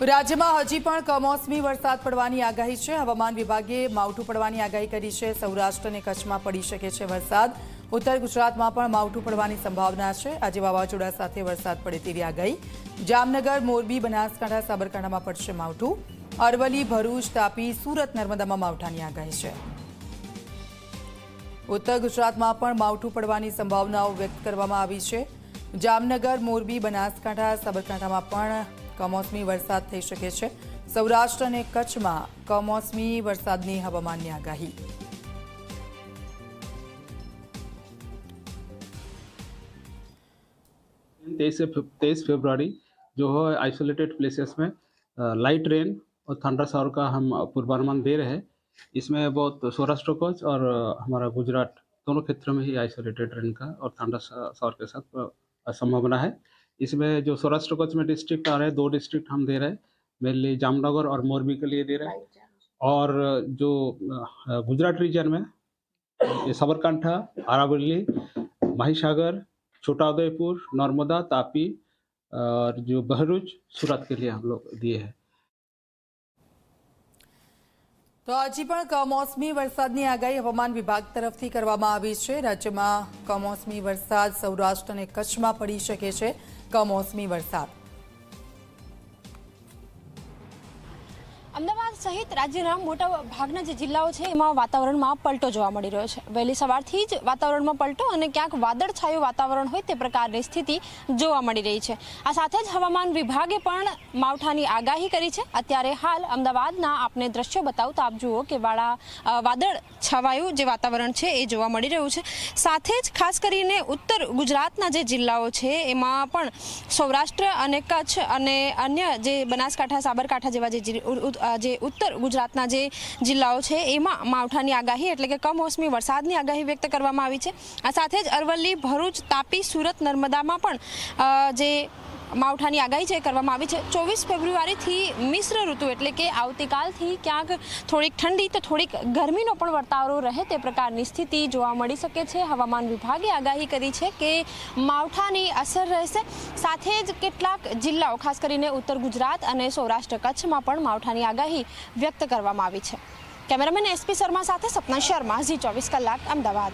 રાજ્યમાં હજી પણ કમોસમી વરસાદ પડવાની આગાહી છે। હવામાન વિભાગે માવઠું પડવાની આગાહી કરી છે। સૌરાષ્ટ્ર અને કચ્છમાં પડી શકે છે વરસાદ। ઉત્તર ગુજરાતમાં પણ માવઠું પડવાની સંભાવના છે। આજે વાવાઝોડા સાથે વરસાદ પડે તેવી આગાહી। જામનગર, મોરબી, બનાસકાંઠા, સાબરકાંઠામાં પડશે માવઠું। અરવલ્લી, ભરૂચ, તાપી, સુરત, નર્મદામાં માવઠાની આગાહી છે। ઉત્તર ગુજરાતમાં પણ માવઠું પડવાની સંભાવનાઓ વ્યક્ત કરવામાં આવી છે। જામનગર, મોરબી, બનાસકાંઠા, સાબરકાંઠામાં પણ કમોસમી વરસાદ થઈ શકે છે। સૌરાષ્ટ્ર અને કચ્છમાં કમોસમી વરસાદની હવામાનની આગાહી। 23 फरवरी जो है आइसोलेटेड प्लेसेस में लाइट रेन और थंडर शावर का हम पूर्वानुमान दे रहे हैं। इसमें बहुत सौराष्ट्र कच्छ और हमारा गुजरात दोनों क्षेत्रों में ही आइसोलेटेड रेन का और थंडर शावर के साथ संभावना है। इसमें जो सौराष्ट्र कच्छ में डिस्ट्रिक्ट आ रहे हैं, 2 डिस्ट्रिक्ट हम दे रहे हैं, मेनली जामनगर और मोरबी के लिए दे रहे हैं। और जो गुजरात रीजन में ये साबरकांठा, अरावली, महिसागर, छोटाउदेपुर, नर्मदा, तापी और जो भरूच, सूरत के लिए हम लोग दिए हैं। तो हजी पण कमोसमी वरसादनी आगाही हवामान विभाग तरफथी करवामां आवी छे। राज्यमां कमोसमी वरसाद सौराष्ट्र अने कच्छमां पड़ी शके छे। कमोसमी वरसाद अमदावाद सहित राज्यना मोटा भागना जे जिल्लाओ छे एमां वातावरणमां पलटो जोवा मळी रह्यो छे। वहेली सवारथी ज वातावरणमां पलटो अने क्यांक वादळछायुं वातावरण होय ते प्रकारनी स्थिति जोवा मळी रही छे। आ साथे ज हवामान विभागे पण मावठानी आगाही करी छे। अत्यारे हाल अमदावादना आपने दृश्यो बतावुं तो आप जुओ के वादळ छवायुं जे वातावरण छे ए जोवा मळी रह्युं छे। साथे ज खास करीने उत्तर गुजरातना जे जिल्लाओ छे एमां पण सौराष्ट्र अने कच्छ अने अन्य जे बनासकांठा, साबरकांठा जेवा जे उत्तर गुजरातना जे जिल्लाओ छे एमां मावठानी आगाही एटले के कमोसमी वरसादनी आगाही व्यक्त करवामां आवी छे। आ साथे ज अरवल्ली, भरूच, तापी, सूरत, नर्मदामां पण जे मावठानी आगाही छे करवामां आवी छे। 24 फेब्रुआरी थी मिश्र ऋतु एटले के आवतीकालथी क्यांक थोड़ीक ठंडी तो थोड़ीक गरमीनो पण वर्तारो रहे ते प्रकारनी स्थिति जोवा मळी शके छे। हवामान विभागे आगाही करी छे के मावठानी असर रहेशे। साथे ज केटलाक जिल्लाओ खास करीने उत्तर गुजरात अने सौराष्ट्र कच्छमां पण मावठानी आगाही व्यक्त करवामां आवी छे। कैमरामेन SP शर्मा साथे सपना शर्मा, Zee 24 कलाक, अमदावाद।